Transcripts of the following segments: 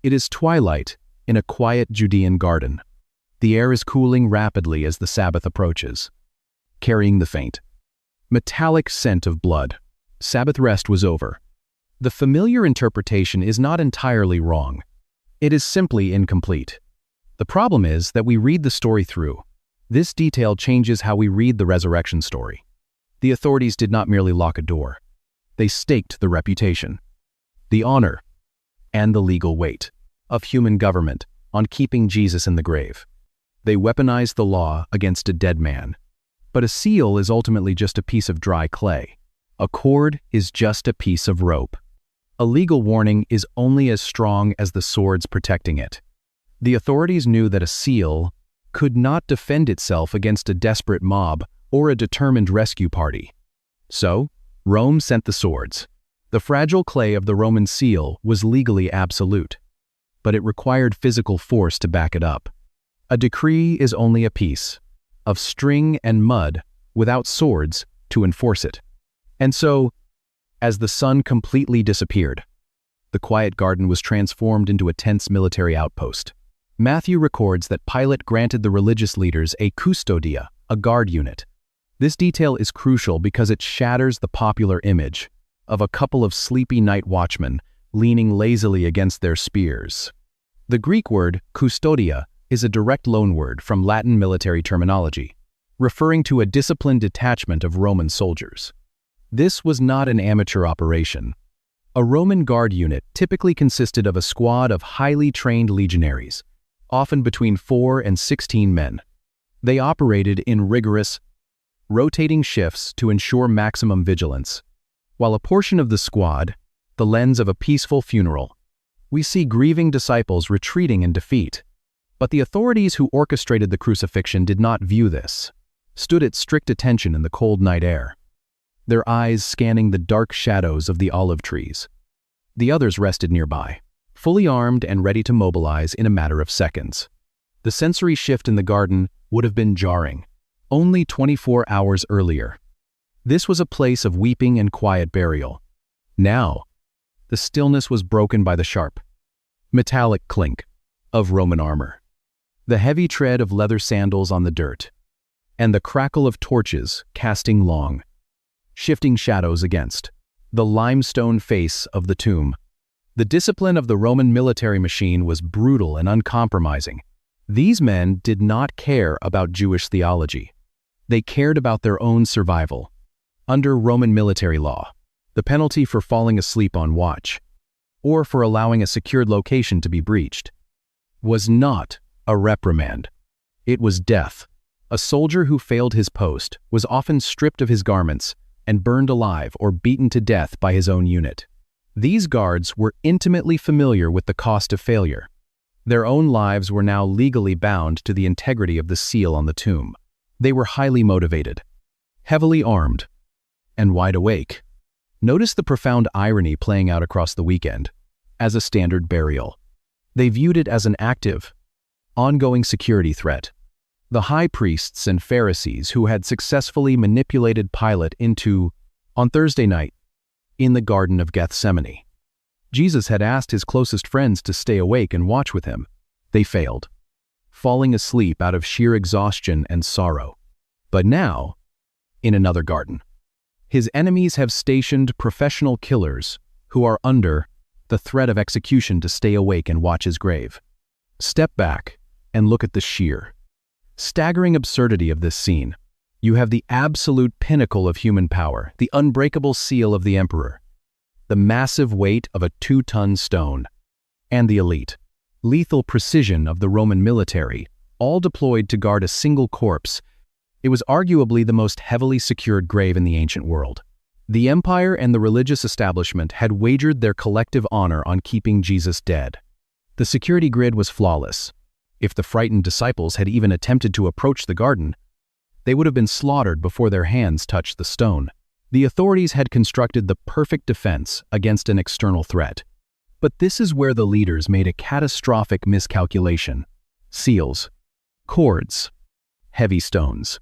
It is twilight in a quiet Judean garden. The air is cooling rapidly as the Sabbath approaches, carrying the faint, metallic scent of blood. Sabbath rest was over. The familiar interpretation is not entirely wrong. It is simply incomplete. The problem is that we read the story through. This detail changes how we read the resurrection story. The authorities did not merely lock a door. They staked the reputation, the honor, and the legal weight of human government on keeping Jesus in the grave. They weaponized the law against a dead man. But a seal is ultimately just a piece of dry clay. A cord is just a piece of rope. A legal warning is only as strong as the swords protecting it. The authorities knew that a seal could not defend itself against a desperate mob or a determined rescue party. So, Rome sent the swords. The fragile clay of the Roman seal was legally absolute, but it required physical force to back it up. A decree is only a piece of string and mud without swords to enforce it. And so, as the sun completely disappeared, the quiet garden was transformed into a tense military outpost. Matthew records that Pilate granted the religious leaders a custodia, a guard unit. This detail is crucial because it shatters the popular image of a couple of sleepy night watchmen leaning lazily against their spears. The Greek word custodia is a direct loanword from Latin military terminology, referring to a disciplined detachment of Roman soldiers. This was not an amateur operation. A Roman guard unit typically consisted of a squad of highly trained legionaries, often between 4 and 16 men. They operated in rigorous, rotating shifts to ensure maximum vigilance. While a portion of the squad, the lens of a peaceful funeral, we see grieving disciples retreating in defeat. But the authorities who orchestrated the crucifixion did not view this, stood at strict attention in the cold night air, their eyes scanning the dark shadows of the olive trees. The others rested nearby, fully armed and ready to mobilize in a matter of seconds. The sensory shift in the garden would have been jarring, only 24 hours earlier. This was a place of weeping and quiet burial. Now, the stillness was broken by the sharp, metallic clink of Roman armor, the heavy tread of leather sandals on the dirt, and the crackle of torches casting long, shifting shadows against the limestone face of the tomb. The discipline of the Roman military machine was brutal and uncompromising. These men did not care about Jewish theology. They cared about their own survival. Under Roman military law, the penalty for falling asleep on watch, or for allowing a secured location to be breached, was not a reprimand. It was death. A soldier who failed his post was often stripped of his garments and burned alive or beaten to death by his own unit. These guards were intimately familiar with the cost of failure. Their own lives were now legally bound to the integrity of the seal on the tomb. They were highly motivated, heavily armed, and wide awake. Notice the profound irony playing out across the weekend. As a standard burial, they viewed it as an active, ongoing security threat. The high priests and Pharisees who had successfully manipulated Pilate on Thursday night, in the Garden of Gethsemane. Jesus had asked his closest friends to stay awake and watch with him. They failed, falling asleep out of sheer exhaustion and sorrow. But now, in another garden, his enemies have stationed professional killers who are under the threat of execution to stay awake and watch his grave. Step back and look at the sheer, staggering absurdity of this scene. You have the absolute pinnacle of human power, the unbreakable seal of the emperor, the massive weight of a 2-ton stone, and the elite, lethal precision of the Roman military, all deployed to guard a single corpse. It was arguably the most heavily secured grave in the ancient world. The empire and the religious establishment had wagered their collective honor on keeping Jesus dead. The security grid was flawless. If the frightened disciples had even attempted to approach the garden, they would have been slaughtered before their hands touched the stone. The authorities had constructed the perfect defense against an external threat. But this is where the leaders made a catastrophic miscalculation. Seals, cords, heavy stones,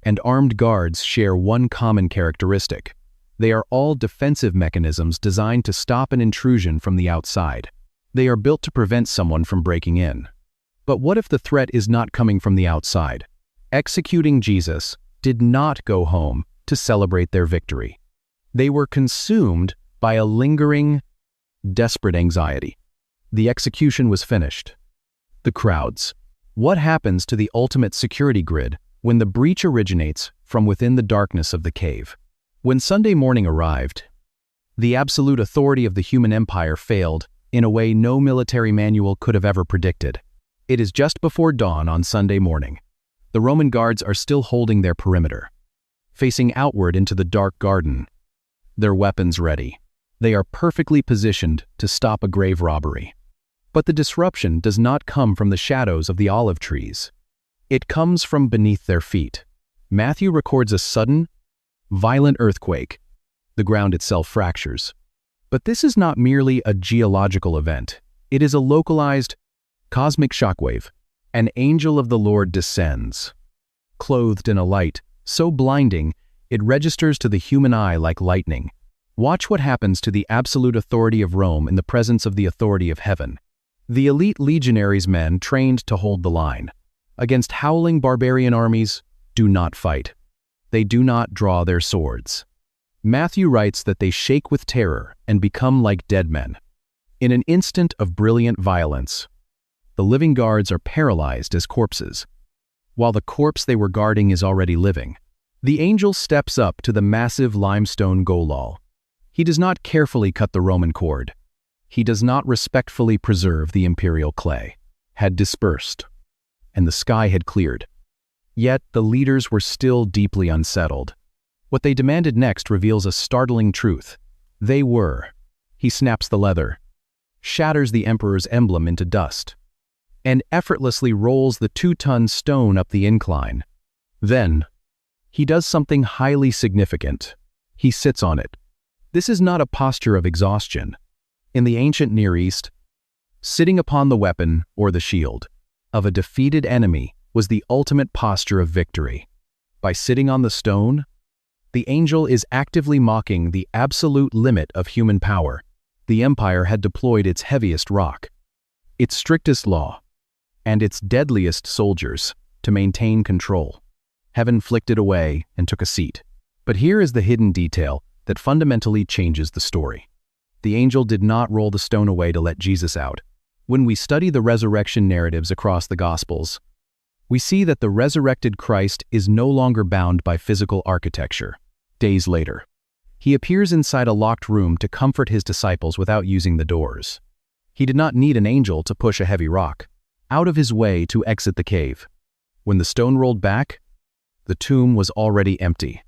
and armed guards share one common characteristic. They are all defensive mechanisms designed to stop an intrusion from the outside. They are built to prevent someone from breaking in. But what if the threat is not coming from the outside? Executing Jesus did not go home to celebrate their victory. They were consumed by a lingering, desperate anxiety. The execution was finished. The crowds. What happens to the ultimate security grid when the breach originates from within the darkness of the cave? When Sunday morning arrived, the absolute authority of the human empire failed in a way no military manual could have ever predicted. It is just before dawn on Sunday morning. The Roman guards are still holding their perimeter, facing outward into the dark garden, their weapons ready. They are perfectly positioned to stop a grave robbery. But the disruption does not come from the shadows of the olive trees. It comes from beneath their feet. Matthew records a sudden, violent earthquake. The ground itself fractures. But this is not merely a geological event. It is a localized, cosmic shockwave. An angel of the Lord descends, clothed in a light so blinding it registers to the human eye like lightning. Watch what happens to the absolute authority of Rome in the presence of the authority of heaven. The elite legionaries' men trained to hold the line. Against howling barbarian armies, do not fight. They do not draw their swords. Matthew writes that they shake with terror and become like dead men. In an instant of brilliant violence, the living guards are paralyzed as corpses, while the corpse they were guarding is already living. The angel steps up to the massive limestone golol. He does not carefully cut the Roman cord. He does not respectfully preserve the imperial clay. Had dispersed, and the sky had cleared. Yet the leaders were still deeply unsettled. What they demanded next reveals a startling truth. They were. He snaps the leather, shatters the emperor's emblem into dust, and effortlessly rolls the 2-ton stone up the incline. Then, he does something highly significant. He sits on it. This is not a posture of exhaustion. In the ancient Near East, sitting upon the weapon or the shield of a defeated enemy was the ultimate posture of victory. By sitting on the stone, the angel is actively mocking the absolute limit of human power. The empire had deployed its heaviest rock, its strictest law, and its deadliest soldiers to maintain control. Heaven flicked it away and took a seat. But here is the hidden detail that fundamentally changes the story. The angel did not roll the stone away to let Jesus out. When we study the resurrection narratives across the Gospels, we see that the resurrected Christ is no longer bound by physical architecture. Days later, he appears inside a locked room to comfort his disciples without using the doors. He did not need an angel to push a heavy rock out of his way to exit the cave. When the stone rolled back, the tomb was already empty.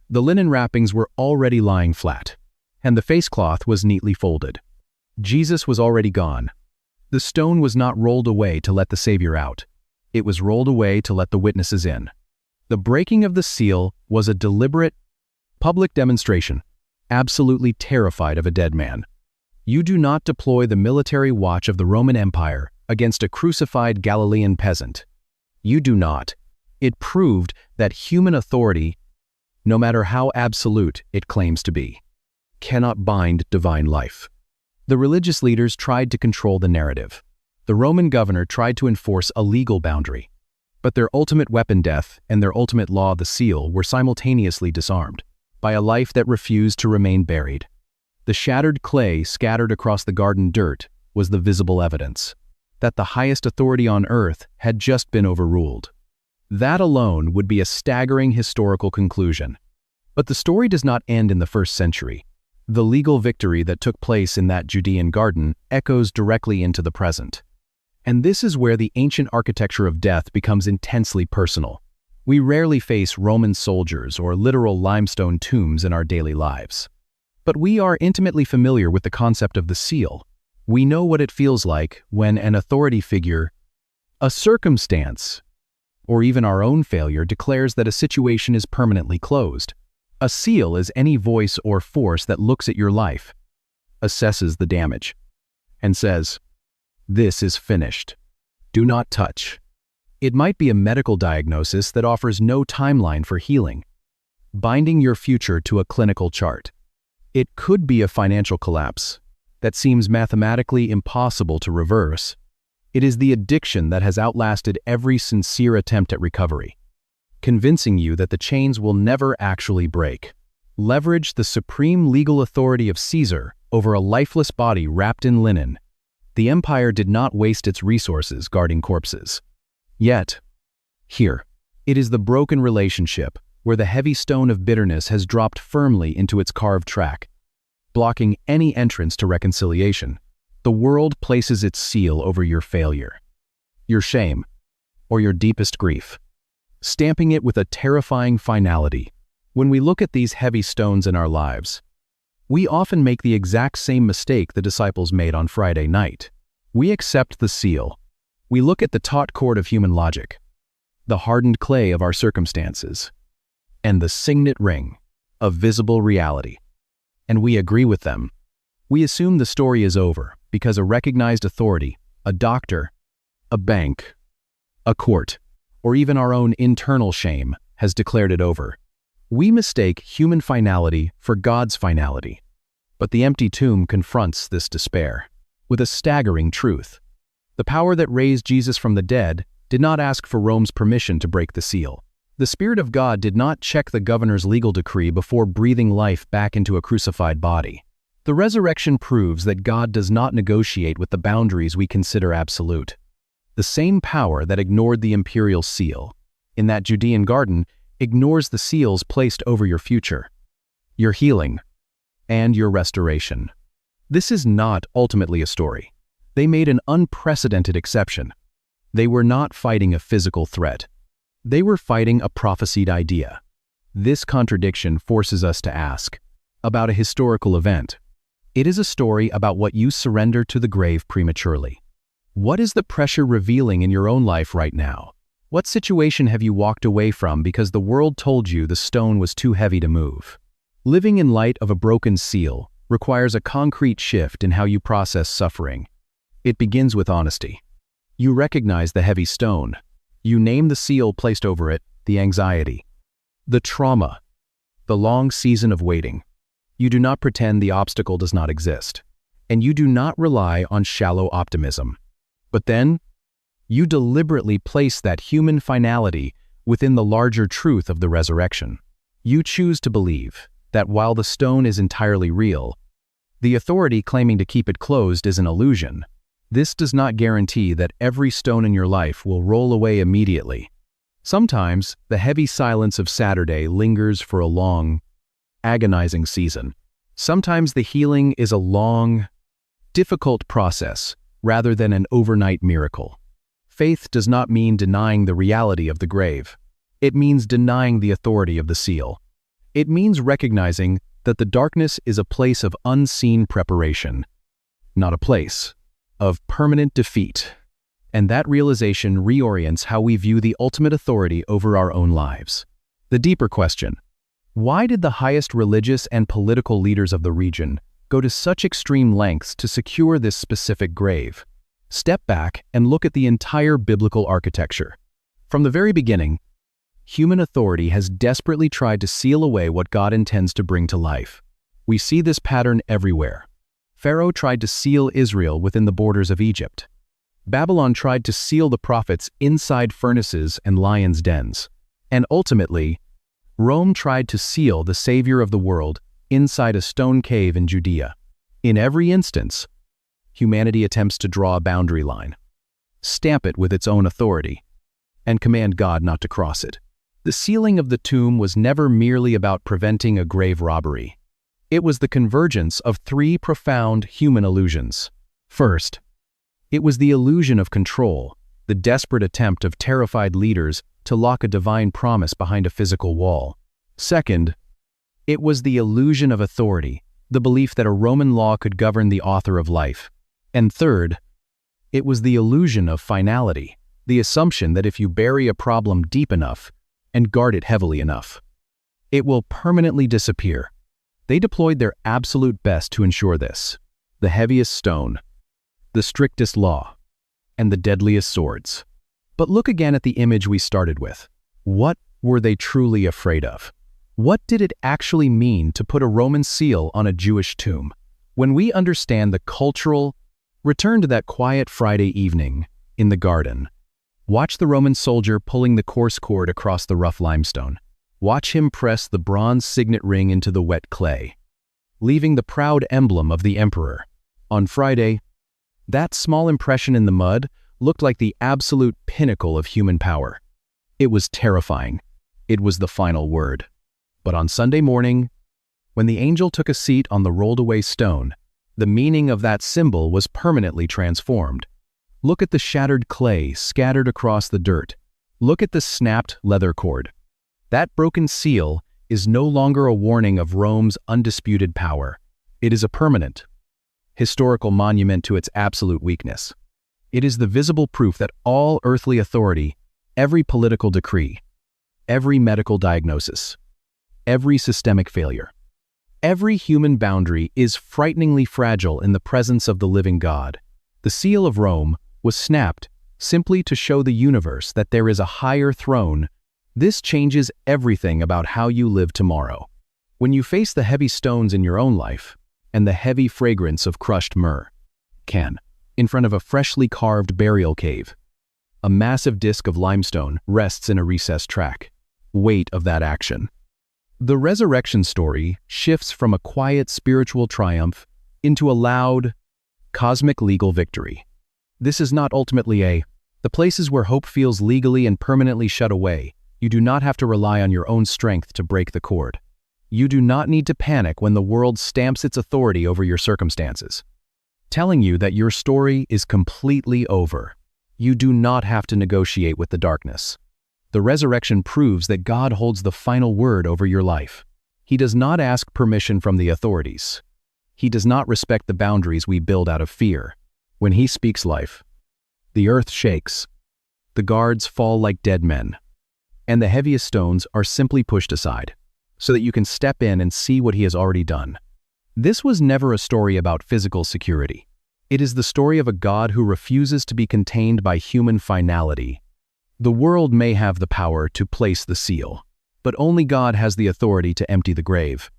The linen wrappings were already lying flat, and the facecloth was neatly folded. Jesus was already gone. The stone was not rolled away to let the Savior out. It was rolled away to let the witnesses in. The breaking of the seal was a deliberate, public demonstration, absolutely terrified of a dead man. You do not deploy the military watch of the Roman Empire against a crucified Galilean peasant. You do not. It proved that human authority, no matter how absolute it claims to be, cannot bind divine life. The religious leaders tried to control the narrative. The Roman governor tried to enforce a legal boundary. But their ultimate weapon, death, and their ultimate law, the seal, were simultaneously disarmed by a life that refused to remain buried. The shattered clay scattered across the garden dirt was the visible evidence that the highest authority on earth had just been overruled. That alone would be a staggering historical conclusion. But the story does not end in the 1st century. The legal victory that took place in that Judean garden echoes directly into the present. And this is where the ancient architecture of death becomes intensely personal. We rarely face Roman soldiers or literal limestone tombs in our daily lives. But we are intimately familiar with the concept of the seal. We know what it feels like when an authority figure, a circumstance, or even our own failure declares that a situation is permanently closed. A seal is any voice or force that looks at your life, assesses the damage, and says, "This is finished. Do not touch." It might be a medical diagnosis that offers no timeline for healing, binding your future to a clinical chart. It could be a financial collapse, that seems mathematically impossible to reverse. It is the addiction that has outlasted every sincere attempt at recovery, convincing you that the chains will never actually break. Leverage the supreme legal authority of Caesar over a lifeless body wrapped in linen. The empire did not waste its resources guarding corpses. Yet, here, it is the broken relationship where the heavy stone of bitterness has dropped firmly into its carved track, blocking any entrance to reconciliation. The world places its seal over your failure, your shame, or your deepest grief, stamping it with a terrifying finality. When we look at these heavy stones in our lives, we often make the exact same mistake the disciples made on Friday night. We accept the seal. We look at the taut cord of human logic, the hardened clay of our circumstances, and the signet ring of visible reality, and we agree with them. We assume the story is over because a recognized authority, a doctor, a bank, a court, or even our own internal shame has declared it over. We mistake human finality for God's finality. But the empty tomb confronts this despair with a staggering truth. The power that raised Jesus from the dead did not ask for Rome's permission to break the seal. The Spirit of God did not check the governor's legal decree before breathing life back into a crucified body. The resurrection proves that God does not negotiate with the boundaries we consider absolute. The same power that ignored the imperial seal in that Judean garden ignores the seals placed over your future, your healing, and your restoration. This is not ultimately a story. They made an unprecedented exception. They were not fighting a physical threat. They were fighting a prophesied idea. This contradiction forces us to ask about a historical event. It is a story about what you surrender to the grave prematurely. What is the pressure revealing in your own life right now? What situation have you walked away from because the world told you the stone was too heavy to move? Living in light of a broken seal requires a concrete shift in how you process suffering. It begins with honesty. You recognize the heavy stone. You name the seal placed over it, the anxiety, the trauma, the long season of waiting. You do not pretend the obstacle does not exist, and you do not rely on shallow optimism. But then, you deliberately place that human finality within the larger truth of the resurrection. You choose to believe that while the stone is entirely real, the authority claiming to keep it closed is an illusion. This does not guarantee that every stone in your life will roll away immediately. Sometimes, the heavy silence of Saturday lingers for a long, agonizing season. Sometimes the healing is a long, difficult process rather than an overnight miracle. Faith does not mean denying the reality of the grave. It means denying the authority of the seal. It means recognizing that the darkness is a place of unseen preparation, not a place of permanent defeat. And that realization reorients how we view the ultimate authority over our own lives. The deeper question: why did the highest religious and political leaders of the region go to such extreme lengths to secure this specific grave? Step back and look at the entire biblical architecture. From the very beginning, human authority has desperately tried to seal away what God intends to bring to life. We see this pattern everywhere. Pharaoh tried to seal Israel within the borders of Egypt. Babylon tried to seal the prophets inside furnaces and lions' dens. And ultimately, Rome tried to seal the Savior of the world inside a stone cave in Judea. In every instance, humanity attempts to draw a boundary line, stamp it with its own authority, and command God not to cross it. The sealing of the tomb was never merely about preventing a grave robbery. It was the convergence of three profound human illusions. First, it was the illusion of control, the desperate attempt of terrified leaders to lock a divine promise behind a physical wall. Second, it was the illusion of authority, the belief that a Roman law could govern the author of life. And third, it was the illusion of finality, the assumption that if you bury a problem deep enough and guard it heavily enough, it will permanently disappear. They deployed their absolute best to ensure this: the heaviest stone, the strictest law, and the deadliest swords. But look again at the image we started with. What were they truly afraid of? What did it actually mean to put a Roman seal on a Jewish tomb? When we understand the cultural, return to that quiet Friday evening in the garden. Watch the Roman soldier pulling the coarse cord across the rough limestone. Watch him press the bronze signet ring into the wet clay, leaving the proud emblem of the emperor. On Friday, that small impression in the mud looked like the absolute pinnacle of human power. It was terrifying. It was the final word. But on Sunday morning, when the angel took a seat on the rolled-away stone, the meaning of that symbol was permanently transformed. Look at the shattered clay scattered across the dirt. Look at the snapped leather cord. That broken seal is no longer a warning of Rome's undisputed power. It is a permanent, historical monument to its absolute weakness. It is the visible proof that all earthly authority, every political decree, every medical diagnosis, every systemic failure, every human boundary is frighteningly fragile in the presence of the living God. The seal of Rome was snapped simply to show the universe that there is a higher throne. This changes everything about how you live tomorrow. When you face the heavy stones in your own life and the heavy fragrance of crushed myrrh, in front of a freshly carved burial cave, a massive disk of limestone rests in a recessed track. Weight of that action. The resurrection story shifts from a quiet spiritual triumph into a loud, cosmic legal victory. This is not ultimately the places where hope feels legally and permanently shut away. You do not have to rely on your own strength to break the cord. You do not need to panic when the world stamps its authority over your circumstances, telling you that your story is completely over. You do not have to negotiate with the darkness. The resurrection proves that God holds the final word over your life. He does not ask permission from the authorities. He does not respect the boundaries we build out of fear. When He speaks life, the earth shakes, the guards fall like dead men, and the heaviest stones are simply pushed aside, so that you can step in and see what He has already done. This was never a story about physical security. It is the story of a God who refuses to be contained by human finality. The world may have the power to place the seal, but only God has the authority to empty the grave.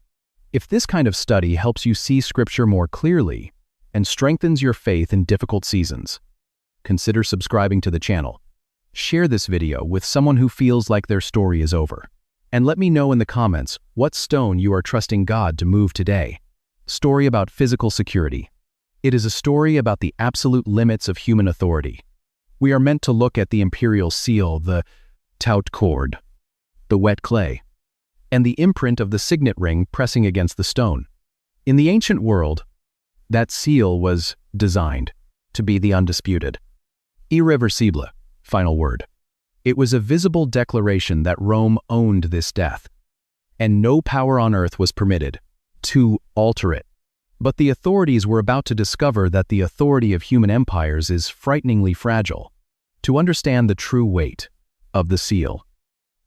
If this kind of study helps you see Scripture more clearly and strengthens your faith in difficult seasons, consider subscribing to the channel. Share this video with someone who feels like their story is over. And let me know in the comments what stone you are trusting God to move today. Story about physical security. It is a story about the absolute limits of human authority. We are meant to look at the imperial seal, the taut cord, the wet clay, and the imprint of the signet ring pressing against the stone. In the ancient world, that seal was designed to be the undisputed, irreversible, final word. It was a visible declaration that Rome owned this death, and no power on earth was permitted to alter it. But the authorities were about to discover that the authority of human empires is frighteningly fragile. To understand the true weight of the seal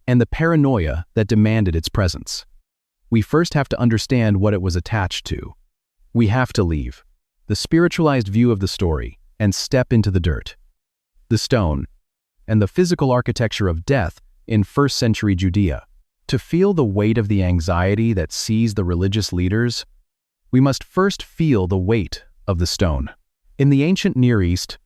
and the paranoia that demanded its presence, we first have to understand what it was attached to. We have to leave the spiritualized view of the story and step into the dirt, the stone, and the physical architecture of death in first-century Judea. To feel the weight of the anxiety that seized the religious leaders, we must first feel the weight of the stone. In the ancient Near East,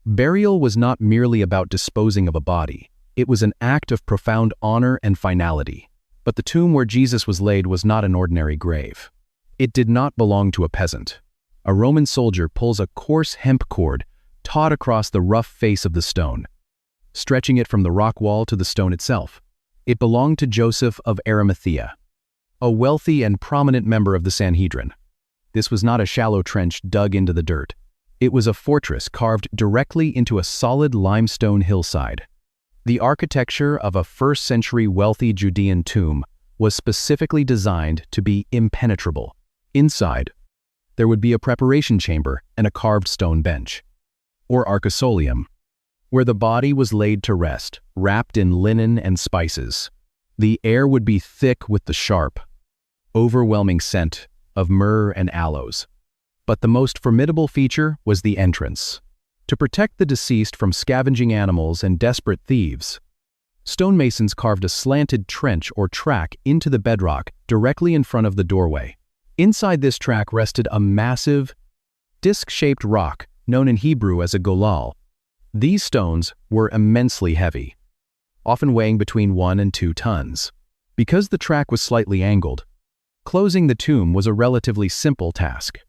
burial was not merely about disposing of a body. It was an act of profound honor and finality. But the tomb where Jesus was laid was not an ordinary grave. It did not belong to a peasant. A Roman soldier pulls a coarse hemp cord taut across the rough face of the stone, stretching it from the rock wall to the stone itself. It belonged to Joseph of Arimathea, a wealthy and prominent member of the Sanhedrin. This was not a shallow trench dug into the dirt. It was a fortress carved directly into a solid limestone hillside. The architecture of a first-century wealthy Judean tomb was specifically designed to be impenetrable. Inside, there would be a preparation chamber and a carved stone bench, or arcosolium, where the body was laid to rest, wrapped in linen and spices. The air would be thick with the sharp, overwhelming scent of myrrh and aloes. But the most formidable feature was the entrance. To protect the deceased from scavenging animals and desperate thieves, stonemasons carved a slanted trench or track into the bedrock directly in front of the doorway. Inside this track rested a massive, disc-shaped rock known in Hebrew as a golal. These stones were immensely heavy, often weighing between 1 and 2 tons. Because the track was slightly angled, closing the tomb was a relatively simple task.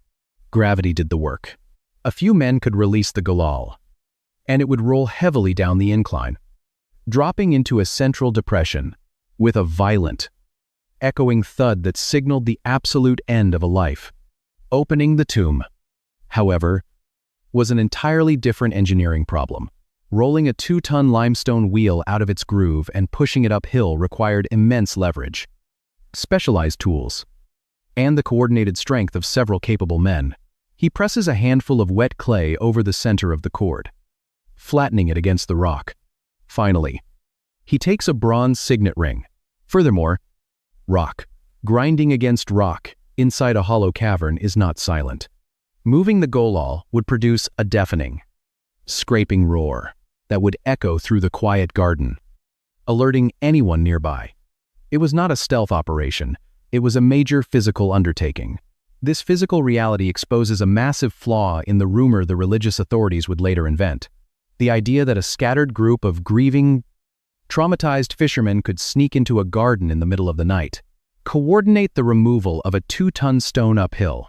Gravity did the work. A few men could release the golal, and it would roll heavily down the incline, dropping into a central depression with a violent, echoing thud that signaled the absolute end of a life. Opening the tomb, however, was an entirely different engineering problem. Rolling a 2-ton limestone wheel out of its groove and pushing it uphill required immense leverage, specialized tools, and the coordinated strength of several capable men. He presses a handful of wet clay over the center of the cord, flattening it against the rock. Finally, he takes a bronze signet ring. Furthermore, rock, grinding against rock inside a hollow cavern is not silent. Moving the golal would produce a deafening, scraping roar that would echo through the quiet garden, alerting anyone nearby. It was not a stealth operation, it was a major physical undertaking. This physical reality exposes a massive flaw in the rumor the religious authorities would later invent. The idea that a scattered group of grieving, traumatized fishermen could sneak into a garden in the middle of the night, coordinate the removal of a 2-ton stone uphill,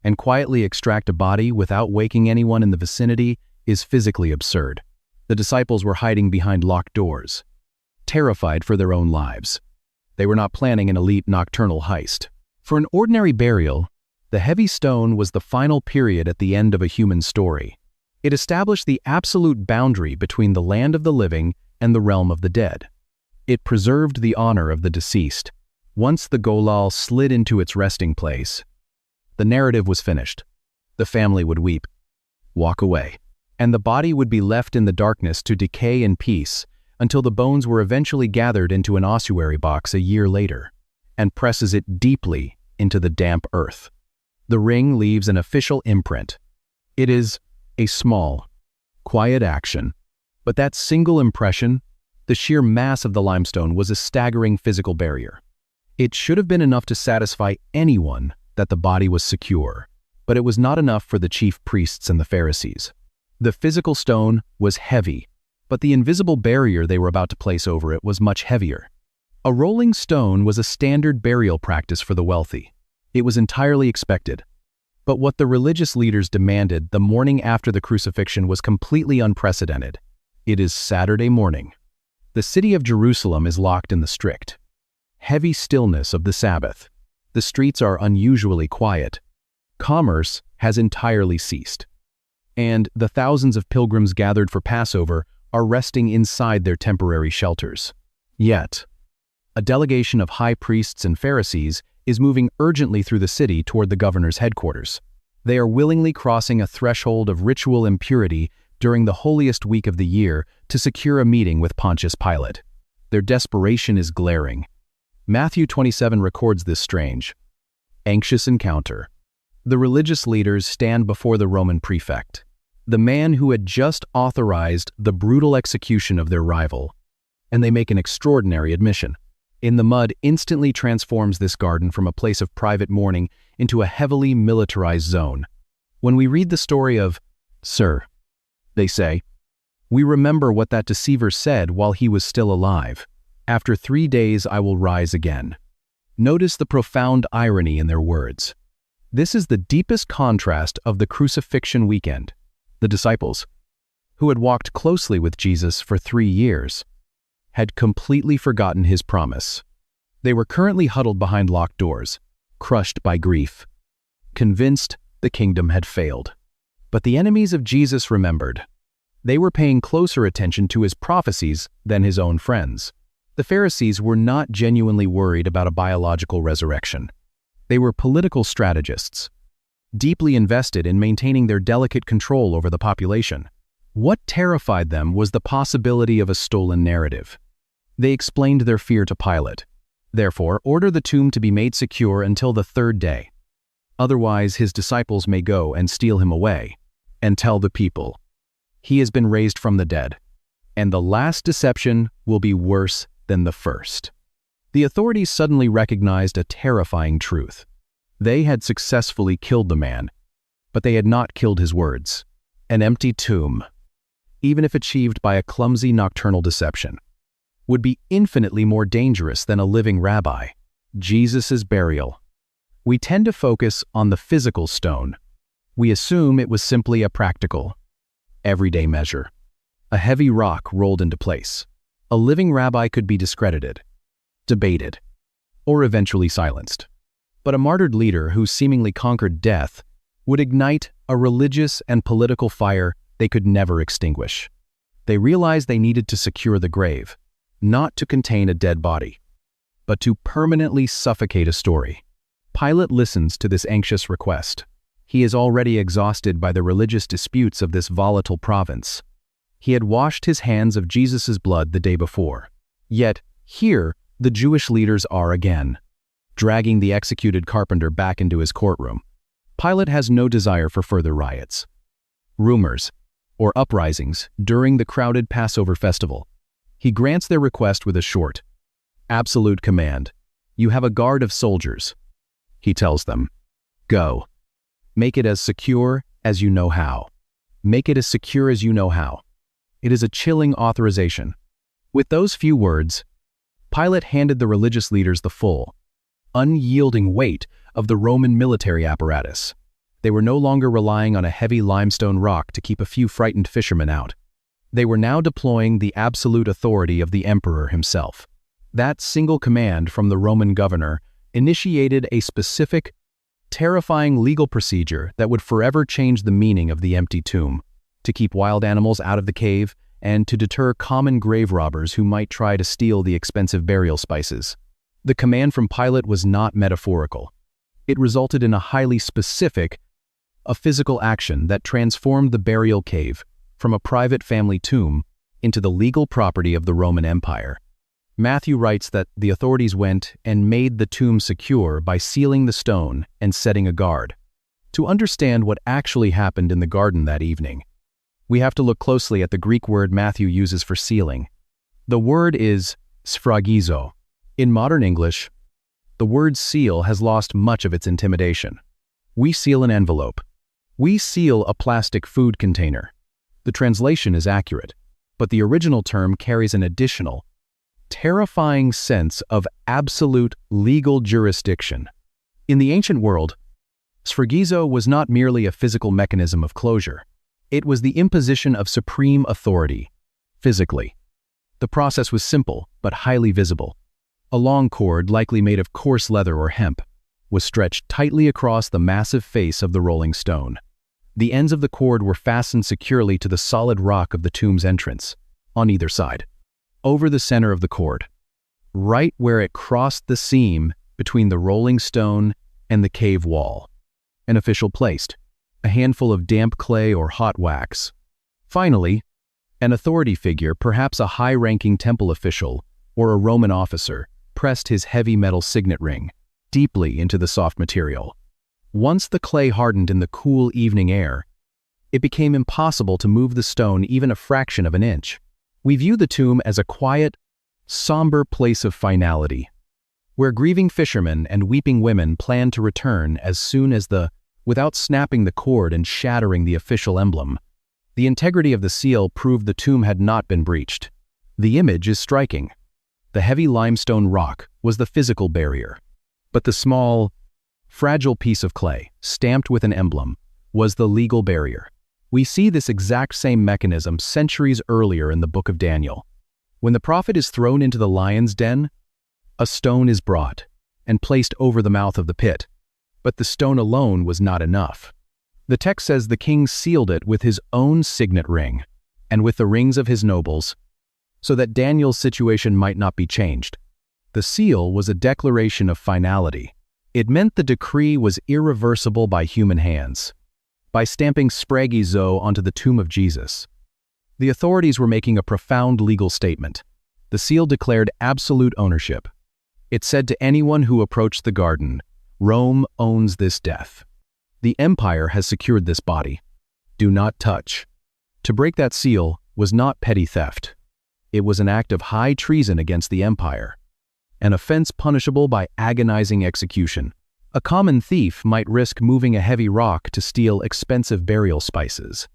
and quietly extract a body without waking anyone in the vicinity is physically absurd. The disciples were hiding behind locked doors, terrified for their own lives. They were not planning an elite nocturnal heist. For an ordinary burial, the heavy stone was the final period at the end of a human story. It established the absolute boundary between the land of the living and the realm of the dead. It preserved the honor of the deceased. Once the golal slid into its resting place, the narrative was finished. The family would weep, walk away, and the body would be left in the darkness to decay in peace until the bones were eventually gathered into an ossuary box a year later, and presses it deeply into the damp earth. The ring leaves an official imprint. It is a small, quiet action, but that single impression, the sheer mass of the limestone, was a staggering physical barrier. It should have been enough to satisfy anyone that the body was secure, but it was not enough for the chief priests and the Pharisees. The physical stone was heavy, but the invisible barrier they were about to place over it was much heavier. A rolling stone was a standard burial practice for the wealthy. It was entirely expected. But what the religious leaders demanded the morning after the crucifixion was completely unprecedented. It is Saturday morning. The city of Jerusalem is locked in the strict, heavy stillness of the Sabbath. The streets are unusually quiet. Commerce has entirely ceased, and the thousands of pilgrims gathered for Passover are resting inside their temporary shelters. Yet, a delegation of high priests and Pharisees is moving urgently through the city toward the governor's headquarters. They are willingly crossing a threshold of ritual impurity during the holiest week of the year to secure a meeting with Pontius Pilate. Their desperation is glaring. Matthew 27 records this strange, anxious encounter. The religious leaders stand before the Roman prefect, the man who had just authorized the brutal execution of their rival, and they make an extraordinary admission. In the mud instantly transforms this garden from a place of private mourning into a heavily militarized zone. When we read the story of, "Sir," they say, "we remember what that deceiver said while he was still alive. After 3 days I will rise again." Notice the profound irony in their words. This is the deepest contrast of the crucifixion weekend. The disciples, who had walked closely with Jesus for 3 years, had completely forgotten his promise. They were currently huddled behind locked doors, crushed by grief, convinced the kingdom had failed. But the enemies of Jesus remembered. They were paying closer attention to his prophecies than his own friends. The Pharisees were not genuinely worried about a biological resurrection. They were political strategists, deeply invested in maintaining their delicate control over the population. What terrified them was the possibility of a stolen narrative. They explained their fear to Pilate. Therefore, order the tomb to be made secure until the 3rd day. Otherwise, his disciples may go and steal him away, and tell the people, he has been raised from the dead, and the last deception will be worse than the first. The authorities suddenly recognized a terrifying truth. They had successfully killed the man, but they had not killed his words. An empty tomb, even if achieved by a clumsy nocturnal deception, would be infinitely more dangerous than a living rabbi. Jesus' burial. We tend to focus on the physical stone. We assume it was simply a practical, everyday measure. A heavy rock rolled into place. A living rabbi could be discredited, debated, or eventually silenced. But a martyred leader who seemingly conquered death would ignite a religious and political fire they could never extinguish. They realized they needed to secure the grave, not to contain a dead body, but to permanently suffocate a story. Pilate listens to this anxious request. He is already exhausted by the religious disputes of this volatile province. He had washed his hands of Jesus' blood the day before. Yet, here, the Jewish leaders are again, dragging the executed carpenter back into his courtroom. Pilate has no desire for further riots, rumors, or uprisings during the crowded Passover festival. He grants their request with a short, absolute command. You have a guard of soldiers. He tells them, go. Make it as secure as you know how. Make it as secure as you know how. It is a chilling authorization. With those few words, Pilate handed the religious leaders the full, unyielding weight of the Roman military apparatus. They were no longer relying on a heavy limestone rock to keep a few frightened fishermen out. They were now deploying the absolute authority of the emperor himself. That single command from the Roman governor initiated a specific, terrifying legal procedure that would forever change the meaning of the empty tomb, to keep wild animals out of the cave and to deter common grave robbers who might try to steal the expensive burial spices. The command from Pilate was not metaphorical. It resulted in a highly specific, a physical action that transformed the burial cave from a private family tomb into the legal property of the Roman Empire. Matthew writes that the authorities went and made the tomb secure by sealing the stone and setting a guard. To understand what actually happened in the garden that evening, we have to look closely at the Greek word Matthew uses for sealing. The word is sphragizo. In modern English, the word seal has lost much of its intimidation. We seal an envelope. We seal a plastic food container. The translation is accurate, but the original term carries an additional, terrifying sense of absolute legal jurisdiction. In the ancient world, sphragizo was not merely a physical mechanism of closure. It was the imposition of supreme authority, physically. The process was simple, but highly visible. A long cord, likely made of coarse leather or hemp, was stretched tightly across the massive face of the rolling stone. The ends of the cord were fastened securely to the solid rock of the tomb's entrance, on either side. Over the center of the cord, right where it crossed the seam between the rolling stone and the cave wall, an official placed a handful of damp clay or hot wax. Finally, an authority figure, perhaps a high-ranking temple official or a Roman officer, pressed his heavy metal signet ring deeply into the soft material. Once the clay hardened in the cool evening air, it became impossible to move the stone even a fraction of an inch. We view the tomb as a quiet, somber place of finality, where grieving fishermen and weeping women planned to return as soon as without snapping the cord and shattering the official emblem. The integrity of the seal proved the tomb had not been breached. The image is striking. The heavy limestone rock was the physical barrier, but the small, fragile piece of clay, stamped with an emblem, was the legal barrier. We see this exact same mechanism centuries earlier in the book of Daniel. When the prophet is thrown into the lion's den, a stone is brought and placed over the mouth of the pit. But the stone alone was not enough. The text says the king sealed it with his own signet ring and with the rings of his nobles, so that Daniel's situation might not be changed. The seal was a declaration of finality. It meant the decree was irreversible by human hands. By stamping sphragizo onto the tomb of Jesus, the authorities were making a profound legal statement. The seal declared absolute ownership. It said to anyone who approached the garden, Rome owns this death. The empire has secured this body. Do not touch. To break that seal was not petty theft. It was an act of high treason against the empire, an offense punishable by agonizing execution. A common thief might risk moving a heavy rock to steal expensive burial spices.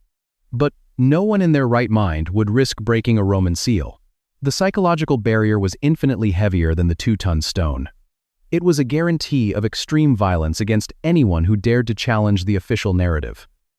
But no one in their right mind would risk breaking a Roman seal. The psychological barrier was infinitely heavier than the 2-ton stone. It was a guarantee of extreme violence against anyone who dared to challenge the official narrative.